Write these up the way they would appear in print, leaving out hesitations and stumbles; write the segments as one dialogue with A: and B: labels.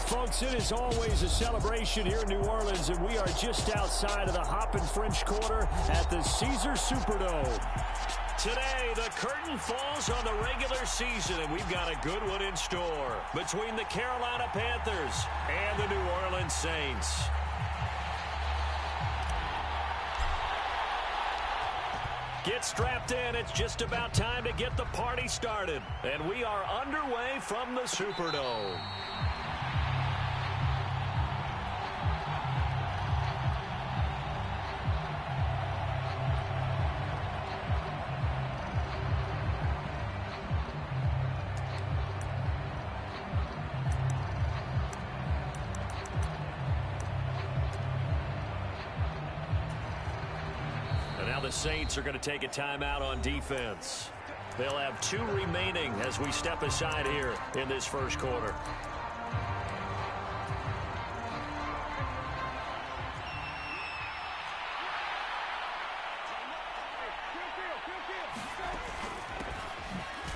A: Folks, it is always a celebration here in New Orleans, and we are just outside of the Hoppin' French Quarter at the Caesars Superdome. Today, the curtain falls on the regular season, and we've got a good one in store between the Carolina Panthers and the New Orleans Saints. Get strapped in. It's just about time to get the party started. And we are underway from the Superdome. The Saints are going to take a timeout on defense. They'll have 2 remaining as we step aside here in this first quarter.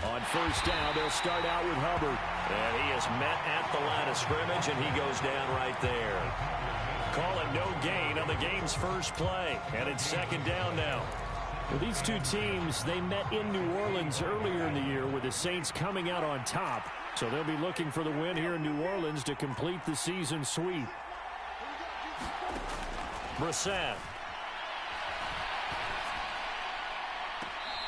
A: On first down, they'll start out with Hubbard. And he is met at the line of scrimmage, and he goes down right there. Call it no gain on the game's first play. And it's second down now. Well, these two teams, they met in New Orleans earlier in the year with the Saints coming out on top. So they'll be looking for the win here in New Orleans to complete the season sweep. Brissett.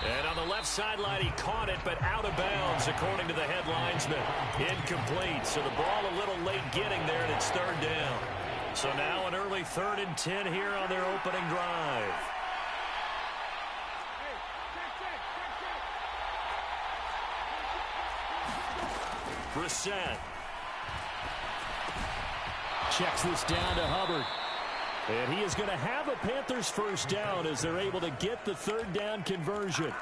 A: And on the left sideline, he caught it, but out of bounds, according to the head linesman. Incomplete, so the ball a little late getting there, and it's third down. So now an early 3rd and 10 here on their opening drive. Brissett. Checks this down to Hubbard. And he is going to have a Panthers first down as they're able to get the 3rd down conversion.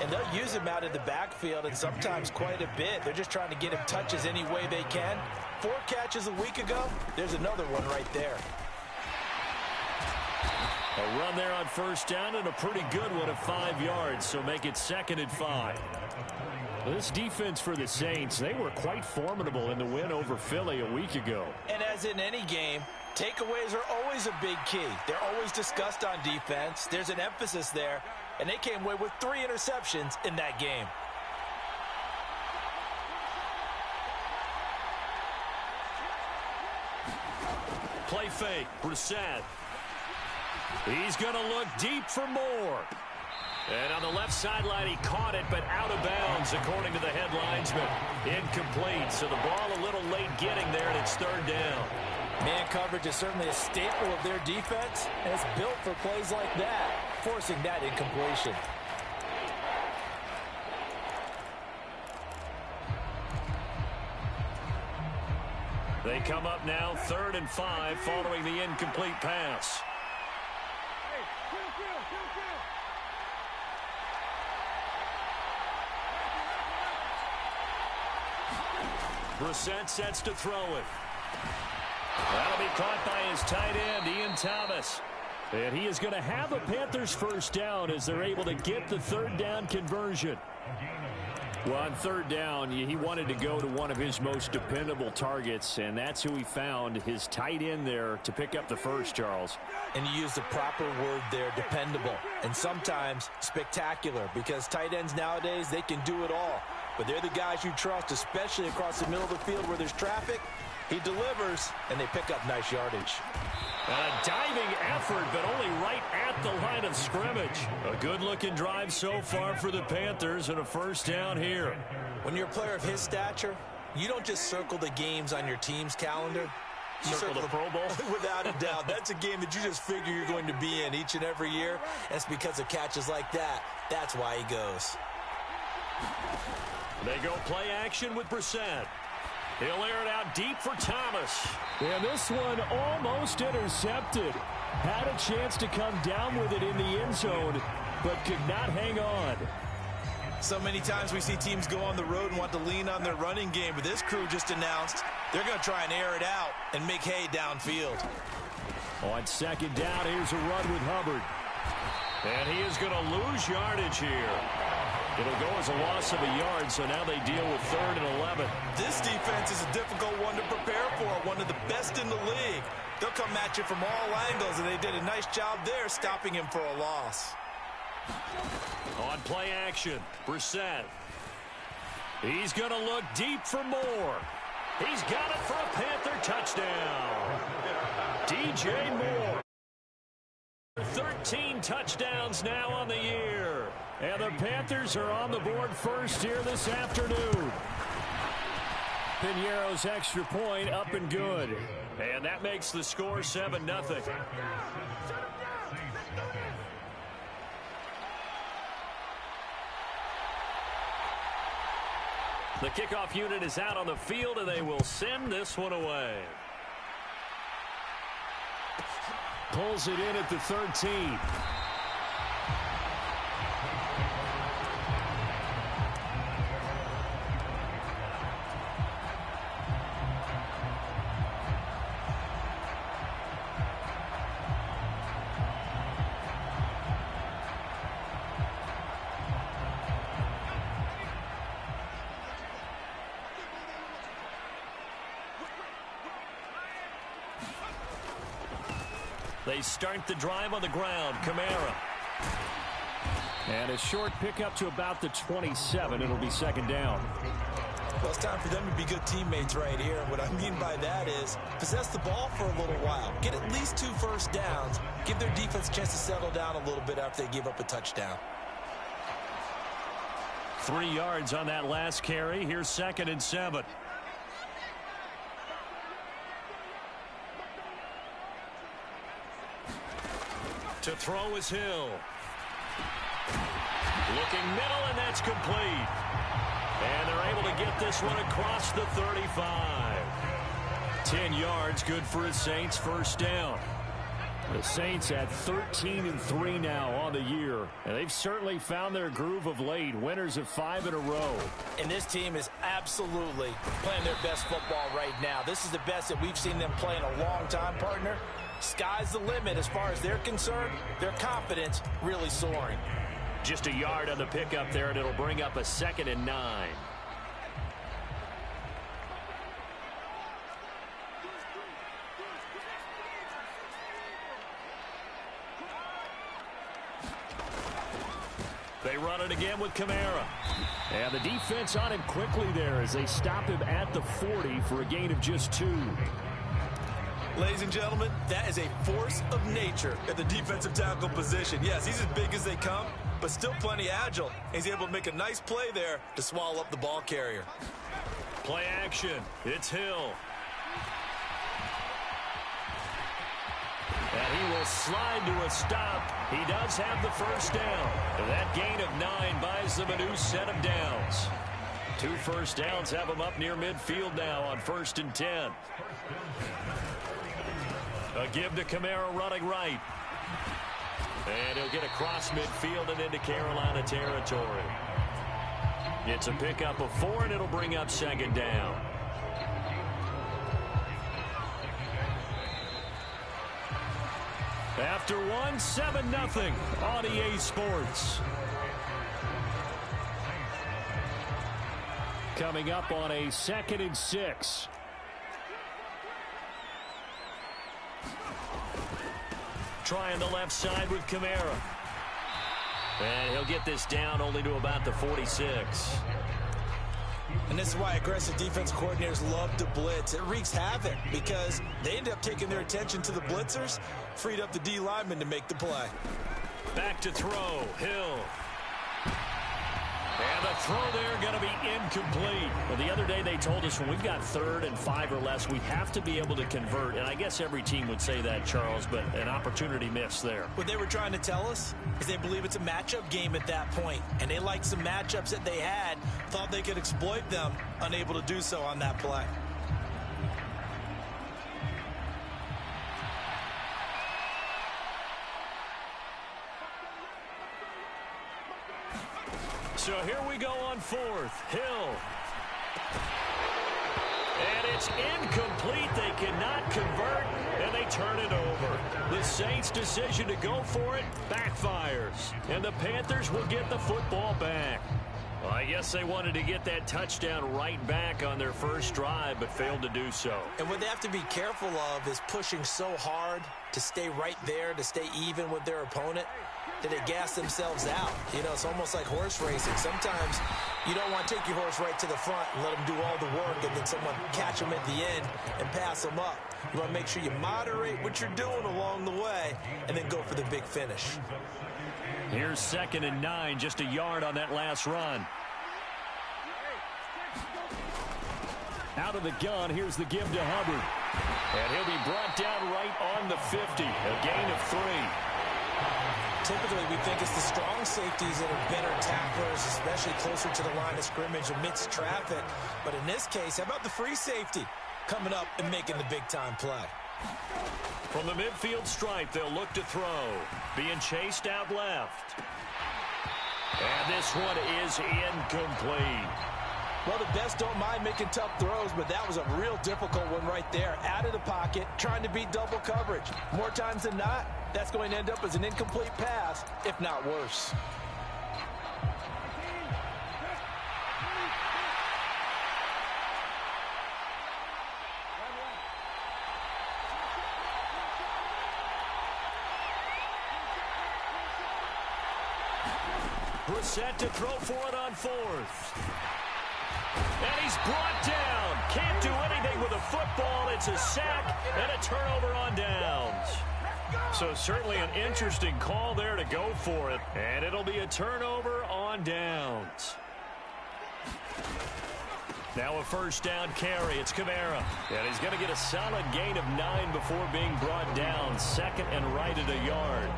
B: And they'll use him out in the backfield, and sometimes quite a bit. They're just trying to get him touches any way they can. 4 catches a week ago. There's another one right there.
A: A run there on first down, and a pretty good one of 5 yards, so make it 2nd and 5. This defense for the Saints, they were quite formidable in the win over Philly a week ago.
B: And as in any game, takeaways are always a big key. They're always discussed on defense. There's an emphasis there, and they came away with 3 interceptions in that game.
A: Play fake, Brissett. He's going to look deep for more. And on the left sideline, he caught it, but out of bounds, according to the head linesman. Incomplete, so the ball a little late getting there, and it's 3rd down.
B: Man coverage is certainly a staple of their defense, and it's built for plays like that, forcing that incompletion.
A: They come up now 3rd and 5 following the incomplete pass. Brissett sets to throw it. That'll be caught by his tight end, Ian Thomas. And he is going to have a Panthers first down as they're able to get the 3rd down conversion. Well, on 3rd down, he wanted to go to one of his most dependable targets, and that's who he found, his tight end there, to pick up the first, Charles.
B: And you use the proper word there, dependable, and sometimes spectacular, because tight ends nowadays, they can do it all. But they're the guys you trust, especially across the middle of the field where there's traffic. He delivers, and they pick up nice yardage.
A: A diving effort, but only right at the line of scrimmage. A good-looking drive so far for the Panthers, and a first down here.
B: When you're a player of his stature, you don't just circle the games on your team's calendar. You
A: circle the Pro Bowl?
B: Without a doubt. That's a game that you just figure you're going to be in each and every year. And it's because of catches like that. That's why he goes.
A: They go play action with Brissett. He'll air it out deep for Thomas. And this one almost intercepted. Had a chance to come down with it in the end zone, but could not hang on.
B: So many times we see teams go on the road and want to lean on their running game, but this crew just announced they're going to try and air it out and make hay downfield.
A: On 2nd down, here's a run with Hubbard. And he is going to lose yardage here. It'll go as a loss of a yard, so now they deal with 3rd and 11.
B: This defense is a difficult one to prepare for, one of the best in the league. They'll come at you from all angles, and they did a nice job there stopping him for a loss.
A: On play action, Brissett. He's going to look deep for more. He's got it for a Panther touchdown. DJ Moore. 13 touchdowns now on the year. And the Panthers are on the board first here this afternoon. Piñeiro's extra point up and good. And that makes the score 7-0. The kickoff unit is out on the field, and they will send this one away. Pulls it in at the 13. They start the drive on the ground. Kamara. And a short pickup to about the 27. It'll be second down.
B: Well, it's time for them to be good teammates right here. What I mean by that is possess the ball for a little while. Get at least 2 first downs. Give their defense a chance to settle down a little bit after they give up a touchdown.
A: 3 yards on that last carry. Here's 2nd and 7. To throw is Hill. Looking middle, and that's complete. And they're able to get this one across the 35. 10 yards, good for his Saints, first down. The Saints at 13-3 now on the year. And they've certainly found their groove of late. Winners of 5 in a row.
B: And this team is absolutely playing their best football right now. This is the best that we've seen them play in a long time, partner. Sky's the limit as far as they're concerned. Their confidence really soaring.
A: Just a yard on the pickup there, and it'll bring up a 2nd and 9. They run it again with Kamara. And the defense on him quickly there as they stop him at the 40 for a gain of just 2.
B: Ladies and gentlemen, that is a force of nature at the defensive tackle position. Yes, he's as big as they come, but still plenty agile. He's able to make a nice play there to swallow up the ball carrier.
A: Play action. It's Hill. And he will slide to a stop. He does have the first down. And that gain of 9 buys them a new set of downs. 2 first downs have them up near midfield now on 1st and 10. A give to Kamara running right. And he'll get across midfield and into Carolina territory. It's a pickup of 4, and it'll bring up 2nd down. After 1, 7-0 on EA Sports. Coming up on a 2nd and 6. Trying the left side with Kamara. And he'll get this down only to about the 46.
B: And this is why aggressive defense coordinators love to blitz. It wreaks havoc because they end up taking their attention to the blitzers, freed up the D lineman to make the play.
A: Back to throw, Hill. And the throw there going to be incomplete. Well, the other day they told us when we've got 3rd and 5 or less, we have to be able to convert. And I guess every team would say that, Charles, but an opportunity missed there.
B: What they were trying to tell us is they believe it's a matchup game at that point. And they liked some matchups that they had, thought they could exploit them, unable to do so on that play.
A: So here we go on 4th. Hill. And it's incomplete. They cannot convert, and they turn it over. The Saints' decision to go for it backfires, and the Panthers will get the football back. Well, I guess they wanted to get that touchdown right back on their first drive, but failed to do so.
B: And what they have to be careful of is pushing so hard to stay right there, to stay even with their opponent, that they gas themselves out. You know, it's almost like horse racing. Sometimes you don't want to take your horse right to the front and let them do all the work and then someone catch them at the end and pass them up. You want to make sure you moderate what you're doing along the way and then go for the big finish.
A: Here's 2nd and 9, just a yard on that last run. Out of the gun, here's the give to Hubbard. And he'll be brought down right on the 50, a gain of 3.
B: Typically, we think it's the strong safeties that are better tacklers, especially closer to the line of scrimmage amidst traffic. But in this case, how about the free safety coming up and making the big-time play?
A: From the midfield stripe, they'll look to throw. Being chased out left. And this one is incomplete.
B: Well, the best don't mind making tough throws, but that was a real difficult one right there. Out of the pocket, trying to beat double coverage. More times than not, that's going to end up as an incomplete pass, if not worse.
A: Brissett to throw for it on 4th. And he's brought down. Can't do anything with a football. It's a sack and a turnover on downs. So certainly an interesting call there to go for it. And it'll be a turnover on downs. Now a 1st down carry. It's Kamara. And he's going to get a solid gain of 9 before being brought down. 2nd and right at a yard.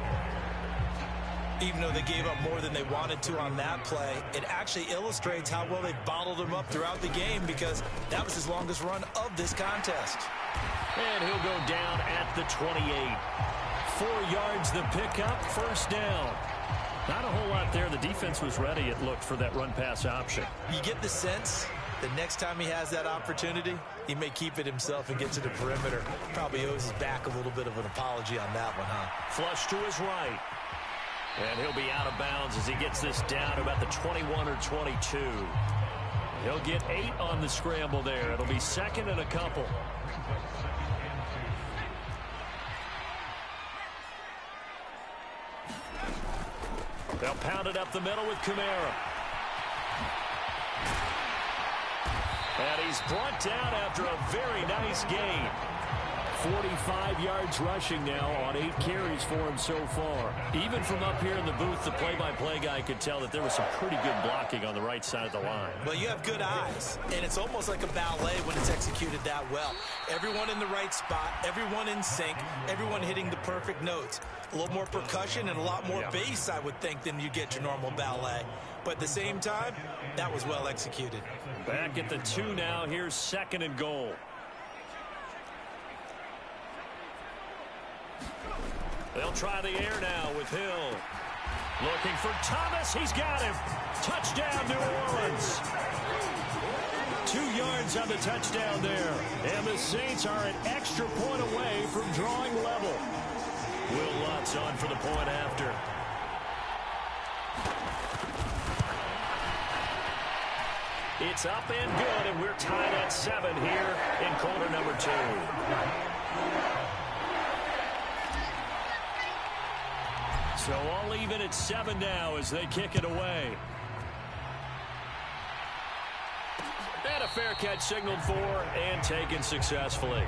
B: Even though they gave up more than they wanted to on that play, it actually illustrates how well they bottled him up throughout the game because that was his longest run of this contest.
A: And he'll go down at the 28. 4 yards the pickup, 1st down. Not a whole lot there. The defense was ready, it looked, for that run-pass option.
B: You get the sense that next time he has that opportunity, he may keep it himself and get to the perimeter. Probably owes his back a little bit of an apology on that one, huh?
A: Flush to his right. And he'll be out of bounds as he gets this down to about the 21 or 22. He'll get 8 on the scramble there. It'll be 2nd and a couple. They'll pound it up the middle with Kamara. And he's brought down after a very nice gain. 45 yards rushing now on 8 carries for him so far. Even from up here in the booth, the play-by-play guy could tell that there was some pretty good blocking on the right side of the line.
B: Well, you have good eyes, and it's almost like a ballet when it's executed that well. Everyone in the right spot, everyone in sync, everyone hitting the perfect notes. A little more percussion and a lot more bass, I would think, than you get your normal ballet. But at the same time, that was well executed.
A: Back at the 2 now. Here's 2nd and goal. They'll try the air now with Hill. Looking for Thomas. He's got him. Touchdown, New Orleans. 2 yards on the touchdown there. And the Saints are an extra point away from drawing level. Will Lutz on for the point after. It's up and good, and we're tied at 7 here in quarter number 2. So all even at 7 now as they kick it away. And a fair catch signaled for and taken successfully.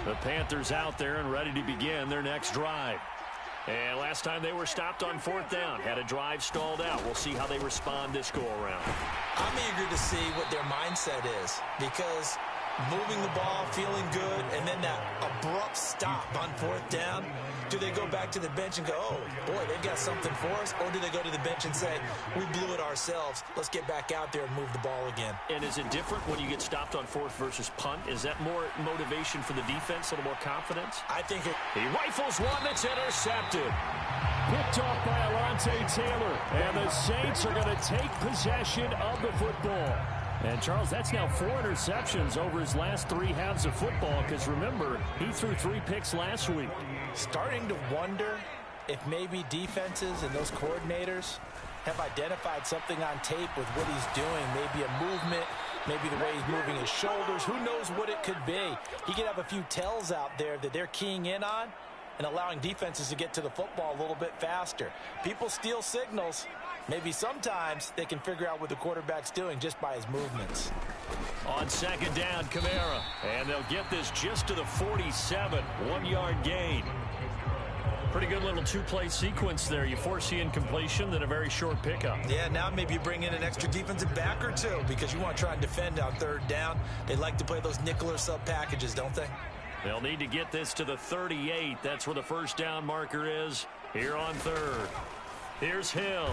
A: The Panthers out there and ready to begin their next drive. And last time they were stopped on 4th down, had a drive stalled out. We'll see how they respond this go-around.
B: I'm eager to see what their mindset is because moving the ball, feeling good, and then that abrupt stop on 4th down, do they go back to the bench and go, oh, boy, they've got something for us? Or do they go to the bench and say, we blew it ourselves. Let's get back out there and move the ball again.
A: And is it different when you get stopped on 4th versus punt? Is that more motivation for the defense, a little more confidence?
B: I think
A: he rifles one that's intercepted. Picked off by Alontae Taylor. And the Saints are going to take possession of the football. And, Charles, that's now 4 interceptions over his last 3 halves of football because, remember, he threw 3 picks last week.
B: Starting to wonder if maybe defenses and those coordinators have identified something on tape with what he's doing. Maybe a movement, maybe the way he's moving his shoulders. Who knows what it could be? He could have a few tells out there that they're keying in on and allowing defenses to get to the football a little bit faster. People steal signals. Maybe sometimes they can figure out what the quarterback's doing just by his movements.
A: On second down, Kamara. And they'll get this just to the 47. 1-yard gain. Pretty good little 2-play sequence there. You force the incompletion, then a very short pickup.
B: Yeah, now maybe you bring in an extra defensive back or 2 because you want to try and defend on 3rd down. They like to play those nickel or sub packages, don't they?
A: They'll need to get this to the 38. That's where the first down marker is here on 3rd. Here's Hill.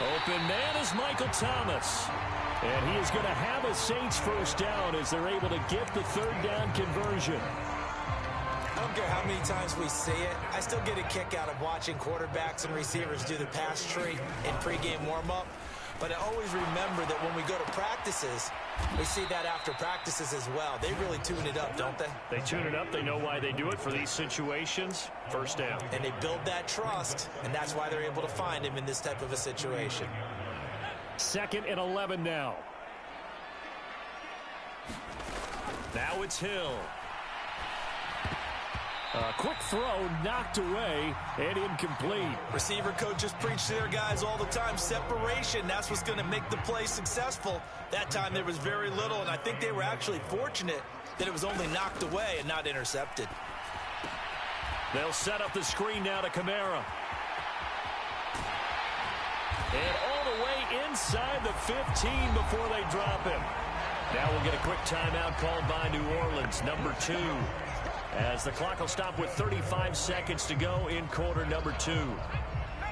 A: Open man is Michael Thomas. And he is going to have a Saints first down as they're able to get the 3rd down conversion.
B: I don't care how many times we see it. I still get a kick out of watching quarterbacks and receivers do the pass tree in pregame warm-up. But I always remember that when we go to practices, we see that after practices as well. They really tune it up, don't they?
A: They tune it up. They know why they do it for these situations. First down.
B: And they build that trust, and that's why they're able to find him in this type of a situation.
A: 2nd and 11 now. Now it's Hill. A quick throw knocked away and incomplete.
B: Receiver coaches preach to their guys all the time. Separation, that's what's going to make the play successful. That time there was very little, and I think they were actually fortunate that it was only knocked away and not intercepted.
A: They'll set up the screen now to Kamara. And all the way inside the 15 before they drop him. Now we'll get a quick timeout called by New Orleans, number 2. As the clock will stop with 35 seconds to go in quarter number 2.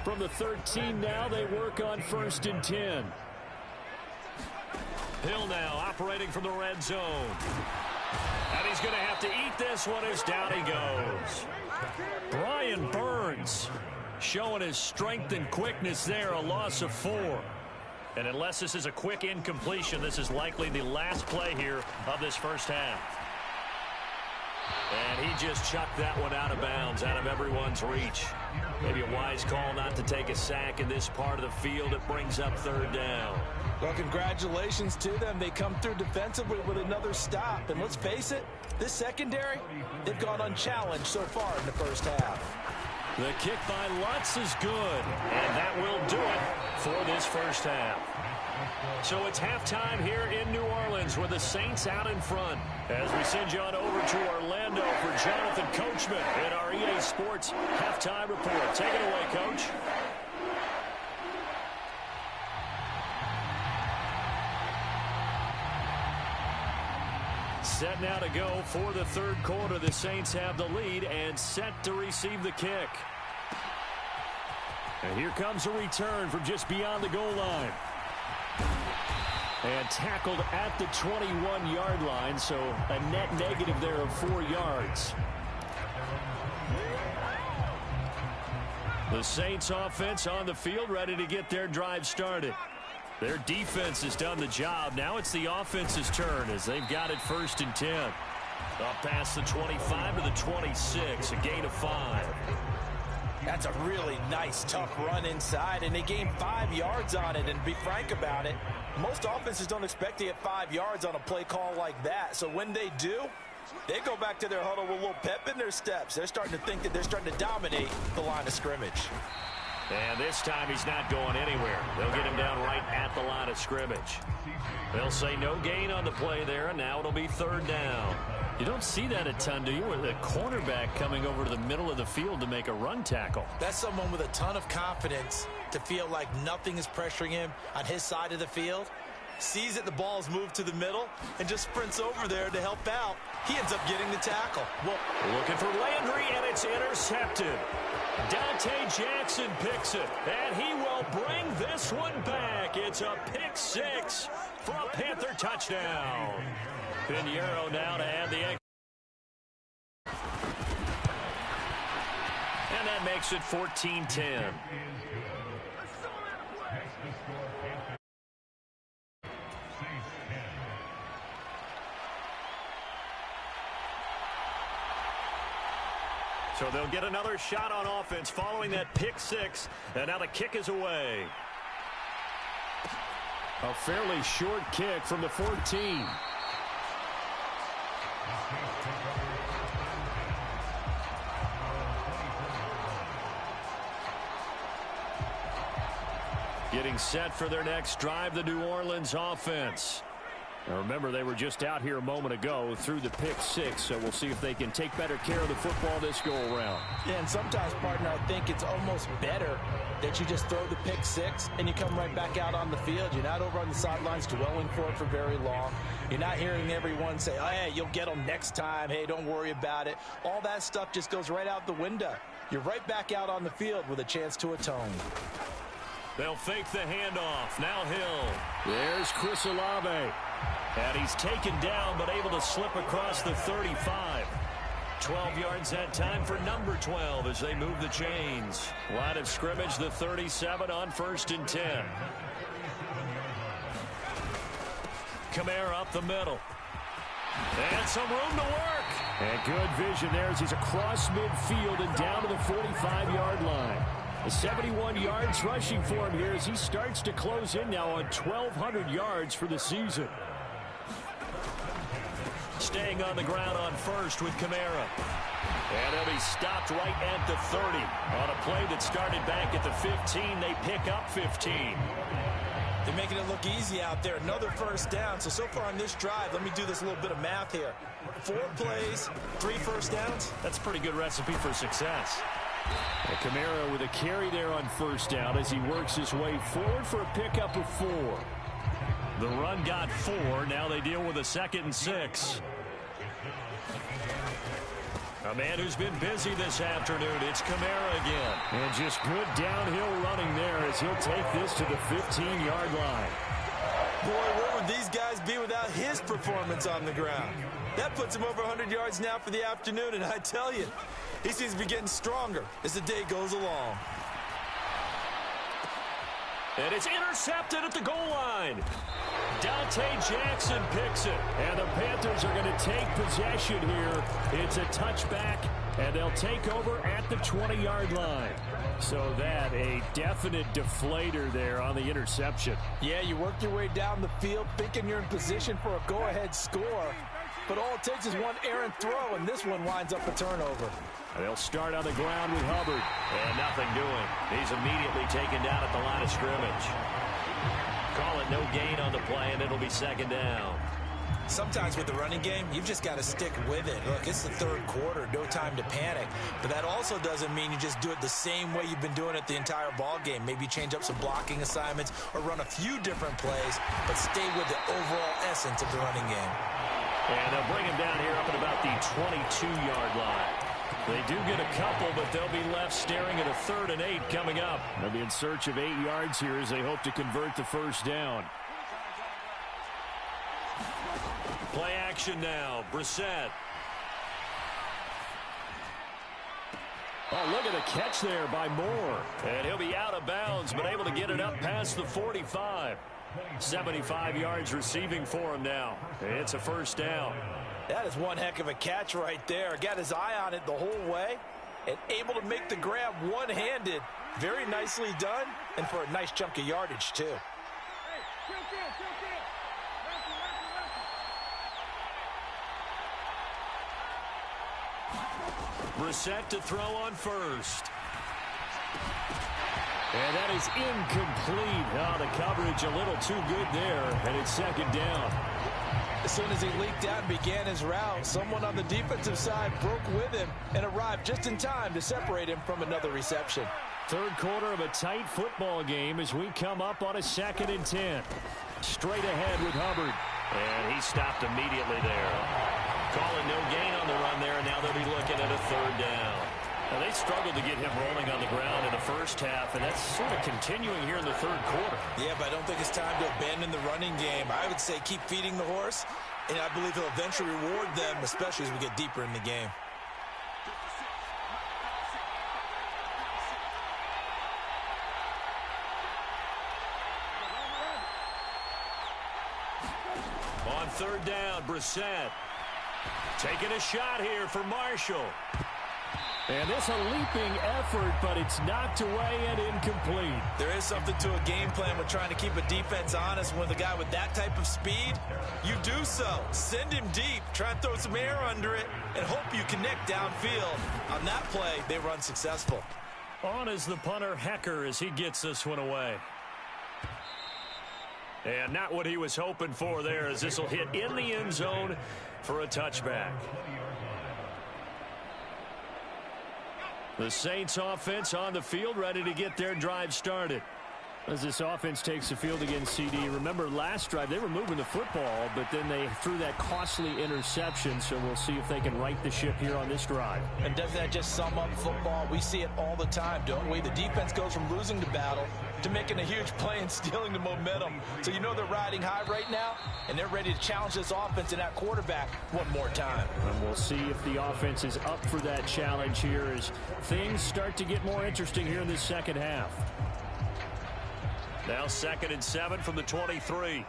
A: From the 13 now, they work on 1st and 10. Hill now operating from the red zone. And he's going to have to eat this one as down he goes. Brian Burns showing his strength and quickness there, a loss of 4. And unless this is a quick incompletion, this is likely the last play here of this first half. And he just chucked that one out of bounds, out of everyone's reach. Maybe a wise call not to take a sack in this part of the field. It brings up 3rd down.
B: Well, congratulations to them. They come through defensively with another stop. And let's face it, this secondary, they've gone unchallenged so far in the first half.
A: The kick by Lutz is good, and that will do it for this first half. So it's halftime here in New Orleans with the Saints out in front. As we send you on over to Orlando for Jonathan Coachman in our EA Sports halftime report. Take it away, Coach. Set now to go for the 3rd quarter. The Saints have the lead and set to receive the kick. And here comes a return from just beyond the goal line. And tackled at the 21-yard line, so a net negative there of 4 yards. The Saints offense on the field ready to get their drive started. Their defense has done the job. Now it's the offense's turn as they've got it 1st and 10. Up past the 25 to the 26, a gain of 5.
B: That's a really nice, tough run inside, and they gained 5 yards on it. And to be frank about it, most offenses don't expect to get 5 yards on a play call like that. So when they do, they go back to their huddle with a little pep in their steps. They're starting to think that they're starting to dominate the line of scrimmage.
A: And this time he's not going anywhere. They'll get him down right at the line of scrimmage. They'll say no gain on the play there, and now it'll be 3rd down. You don't see that a ton, do you, with a cornerback coming over to the middle of the field to make a run tackle?
B: That's someone with a ton of confidence to feel like nothing is pressuring him on his side of the field. Sees that the ball is moved to the middle and just sprints over there to help out. He ends up getting the tackle.
A: Well, looking for Landry, and it's intercepted. Dante Jackson picks it, and he will bring this one back. It's a pick 6 for a Panther touchdown. Pinheiro now to add the extra. And that makes it 14-10. So they'll get another shot on offense following that pick six, and now the kick is away.
C: A fairly short kick from the 14.
A: Getting set for their next drive, the New Orleans offense.
C: Now remember, they were just out here a moment ago through the pick six, so we'll see if they can take better care of the football this go-around.
B: Yeah, and sometimes, partner, I think it's almost better that you just throw the pick six and you come right back out on the field. You're not over on the sidelines dwelling for it for very long. You're not hearing everyone say, oh, hey, you'll get them next time. Hey, don't worry about it. All that stuff just goes right out the window. You're right back out on the field with a chance to atone.
A: They'll fake the handoff. Now Hill.
C: There's Chris Olave.
A: And he's taken down, but able to slip across the 35. 12 yards that time for number 12 as they move the chains. Line of scrimmage, the 37 on 1st and 10. Kamara up the middle. And some room to work.
C: And good vision there as he's across midfield and down to the 45-yard line. 71 yards rushing for him here as he starts to close in now on 1,200 yards for the season.
A: Staying on the ground on first with Kamara. And he'll be stopped right at the 30. On a play that started back at the 15, they pick up 15.
B: They're making it look easy out there. Another first down. So far on this drive, let me do this little bit of math here. 4 plays, 3 first downs.
A: That's a pretty good recipe for success.
C: And Kamara with a carry there on first down as he works his way forward for a pickup of 4.
A: The run got 4. Now they deal with a 2nd and 6. A man who's been busy this afternoon. It's Kamara again.
C: And just good downhill running there as he'll take this to the 15-yard line.
B: Boy, where would these guys be without his performance on the ground? That puts him over 100 yards now for the afternoon, and I tell you, he seems to be getting stronger as the day goes along.
A: And it's intercepted at the goal line. Dante Jackson picks it.
C: And the Panthers are going to take possession here. It's a touchback, and they'll take over at the 20-yard line. So that a definite deflator there on the interception.
B: Yeah, you work your way down the field thinking you're in position for a go-ahead score. But all it takes is one errant throw, and this one winds up a turnover.
C: They'll start on the ground with Hubbard.
A: And nothing doing. He's immediately taken down at the line of scrimmage. Call it no gain on the play, and it'll be 2nd down.
B: Sometimes with the running game, you've just got to stick with it. Look, it's the 3rd quarter, no time to panic. But that also doesn't mean you just do it the same way you've been doing it the entire ball game. Maybe change up some blocking assignments or run a few different plays, but stay with the overall essence of the running game.
A: And they'll bring him down here up at about the 22-yard line. They do get a couple, but they'll be left staring at a 3rd and 8 coming up.
C: They'll be in search of 8 yards here as they hope to convert the first down.
A: Play action now. Brissett.
C: Oh, look at the catch there by Moore.
A: And he'll be out of bounds, but able to get it up past the 45. 75 yards receiving for him now. It's a first down.
B: That is one heck of a catch right there. Got his eye on it the whole way and able to make the grab one-handed. Very nicely done, and for a nice chunk of yardage, too.
A: Brissett to throw on first.
C: And that is incomplete. Oh, the coverage a little too good there, and it's 2nd down.
B: As soon as he leaked out and began his route, someone on the defensive side broke with him and arrived just in time to separate him from another reception.
C: 3rd quarter of a tight football game as we come up on a 2nd and 10. Straight ahead with Hubbard.
A: And he stopped immediately there. Calling no gain on the run there, and now they'll be looking at a 3rd down. Now, they struggled to get him rolling on the ground in the first half, and that's sort of continuing here in the 3rd quarter.
B: Yeah, but I don't think it's time to abandon the running game. I would say keep feeding the horse, and I believe he'll eventually reward them, especially as we get deeper in the game.
A: On third down, Brissett. Taking a shot here for Marshall.
C: And this a leaping effort, but it's knocked away and incomplete.
B: There is something to a game plan with trying to keep a defense honest. With a guy with that type of speed, you do so. Send him deep, try and throw some air under it, and hope you connect downfield. On that play, they were unsuccessful.
A: On is the punter, Hecker, as he gets this one away. And not what he was hoping for there, as this will hit in the end zone for a touchback. The Saints offense on the field, ready to get their drive started. As this offense takes the field against CD, remember last drive they were moving the football, but then they threw that costly interception, so we'll see if they can right the ship here on this drive.
B: And doesn't that just sum up football? We see it all the time, don't we? The defense goes from losing the battle to making a huge play and stealing the momentum. So you know they're riding high right now, and they're ready to challenge this offense and that quarterback one more time.
C: And we'll see if the offense is up for that challenge here as things start to get more interesting here in this second half. Now 2nd and 7 from the 23.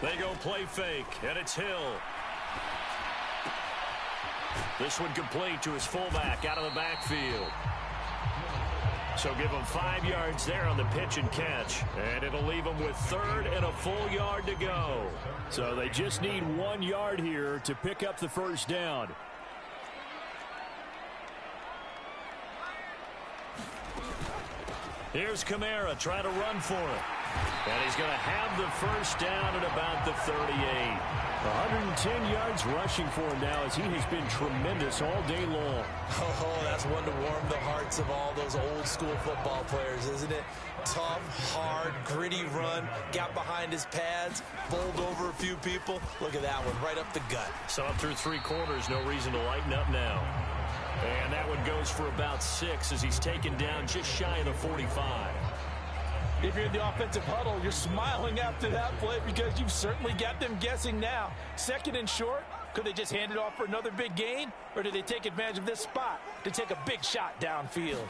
C: They go play fake, and it's Hill. This one complete to his fullback out of the backfield. So give him 5 yards there on the pitch and catch. And it'll leave him with 3rd and a full yard to go. So they just need 1 yard here to pick up the first down. Here's Kamara trying to run for it. And he's going to have the first down at about the 38. 110 yards rushing for him now as he has been tremendous all day long.
B: Oh, that's one to warm the hearts of all those old school football players, isn't it? Tough, hard, gritty run, got behind his pads, bowled over a few people. Look at that one, right up the gut.
A: So up through 3 quarters, no reason to lighten up now. And that one goes for about 6 as he's taken down just shy of the 45.
B: If you're in the offensive huddle, you're smiling after that play because you've certainly got them guessing now. 2nd and short, could they just hand it off for another big gain? Or do they take advantage of this spot to take a big shot downfield?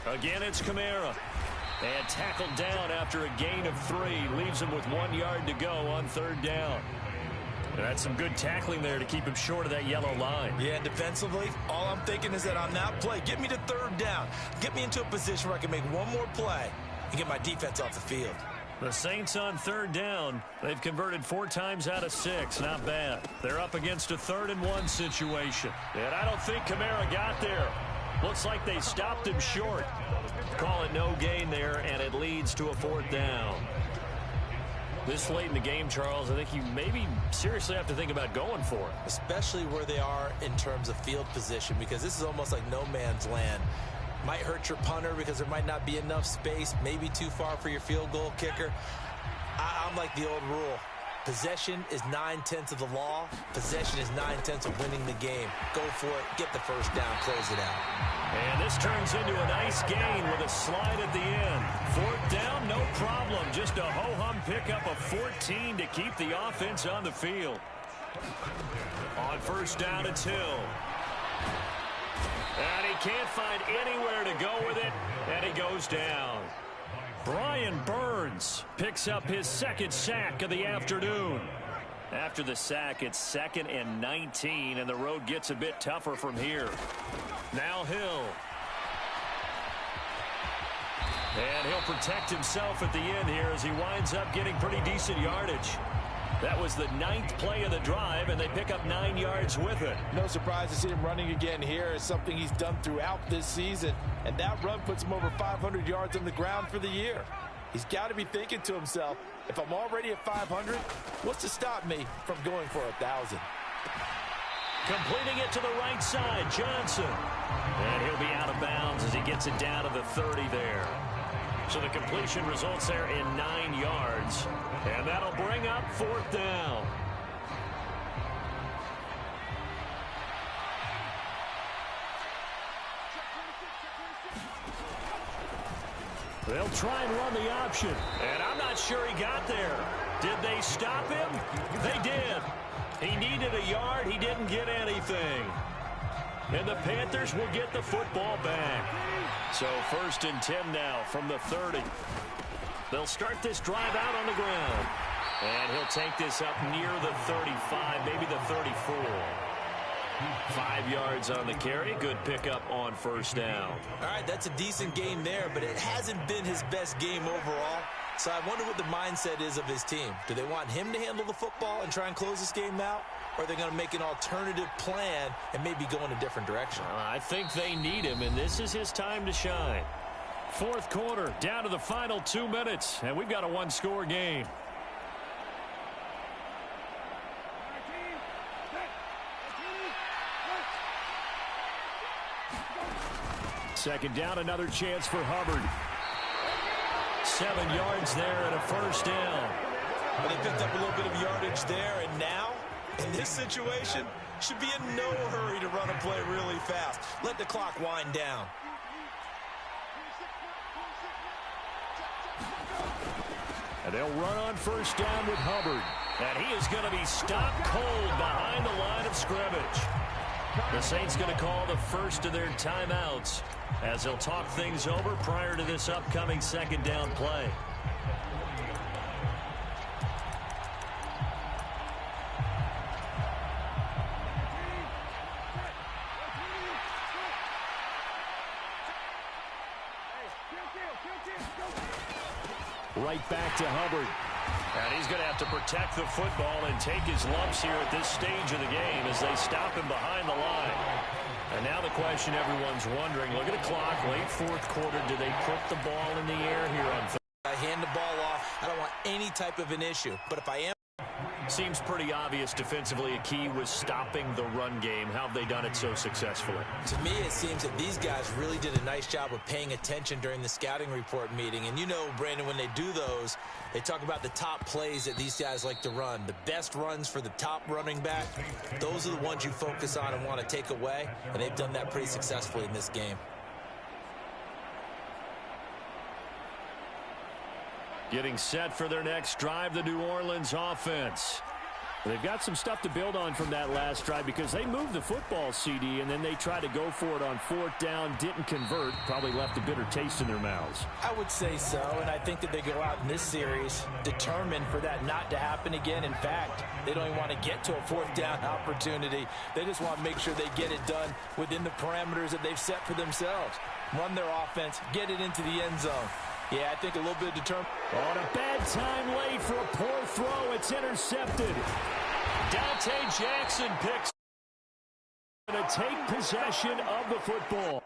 A: Again, it's Kamara. And tackled down after a gain of 3. Leaves him with 1 yard to go on 3rd down. And that's some good tackling there to keep him short of that yellow line.
B: Yeah, and defensively, all I'm thinking is that on that play, get me to 3rd down. Get me into a position where I can make one more play and get my defense off the field.
A: The Saints on 3rd down. They've converted 4 times out of 6. Not bad. They're up against a 3rd and 1 situation. And I don't think Kamara got there. Looks like they stopped him short. Call it no gain there, and it leads to a 4th down. This late in the game, Charles, I think you maybe seriously have to think about going for it.
B: Especially where they are in terms of field position, because this is almost like no man's land. Might hurt your punter because there might not be enough space, maybe too far for your field goal kicker. I'm like the old rule. Possession is 9/10 of the law. Possession is 9/10 of winning the game. Go for it. Get the first down. Close it out.
A: And this turns into a nice gain with a slide at the end. 4th down, no problem. Just a ho-hum pickup of 14 to keep the offense on the field. On 1st down, it's Hill. And he can't find anywhere to go with it, and he goes down. Brian Burns picks up his 2nd sack of the afternoon. After the sack, it's 2nd and 19, and the road gets a bit tougher from here. Now Hill. And he'll protect himself at the end here as he winds up getting pretty decent yardage. That was the 9th play of the drive, and they pick up 9 yards with it.
B: No surprise to see him running again here. It's something he's done throughout this season, and that run puts him over 500 yards on the ground for the year. He's got to be thinking to himself, if I'm already at 500, what's to stop me from going for 1,000?
A: Completing it to the right side, Johnson. And he'll be out of bounds as he gets it down to the 30 there. So the completion results there in 9 yards. And that'll bring up 4th down. They'll try and run the option. And I'm not sure he got there. Did they stop him? They did. He needed a yard. He didn't get anything.
C: And the Panthers will get the football back. So 1st and 10 now from the 30. They'll start this drive out on the ground. And he'll take this up near the 35, maybe the 34. 5 yards on the carry. Good pickup on 1st down.
B: All right, that's a decent game there, but it hasn't been his best game overall. So I wonder what the mindset is of his team. Do they want him to handle the football and try and close this game out? Or are they going to make an alternative plan and maybe go in a different direction?
C: I think they need him, and this is his time to shine. 4th quarter, down to the final 2 minutes, and we've got a one-score game. Second down, another chance for Hubbard. 7 yards there and a 1st down.
B: Well, they picked up a little bit of yardage there, and now, in this situation, should be in no hurry to run a play really fast. Let the clock wind down.
C: And they'll run on 1st down with Hubbard. And he is going to be stopped cold behind the line of scrimmage. The Saints going to call the first of their timeouts as they'll talk things over prior to this upcoming 2nd down play. Right back to Hubbard. And he's going to have to protect the football and take his lumps here at this stage of the game as they stop him behind the line. And now the question everyone's wondering, look at the clock, late 4th quarter, do they put the ball in the air here on 3rd?
B: I hand the ball off. I don't want any type of an issue. But if I am...
C: Seems pretty obvious defensively a key was stopping the run game. How have they done it so successfully?
B: To me, it seems that these guys really did a nice job of paying attention during the scouting report meeting. And you know, Brandon, when they do those, they talk about the top plays that these guys like to run. The best runs for the top running back, those are the ones you focus on and want to take away. And they've done that pretty successfully in this game.
C: Getting set for their next drive, the New Orleans offense. They've got some stuff to build on from that last drive because they moved the football, CD, and then they tried to go for it on 4th down, didn't convert, probably left a bitter taste in their mouths.
B: I would say so, and I think that they go out in this series determined for that not to happen again. In fact, they don't even want to get to a 4th down opportunity. They just want to make sure they get it done within the parameters that they've set for themselves. Run their offense, get it into the end zone. Yeah, I think a little bit of determination.
C: On a bad time late for a poor throw. It's intercepted. Dante Jackson picks to take possession of the football.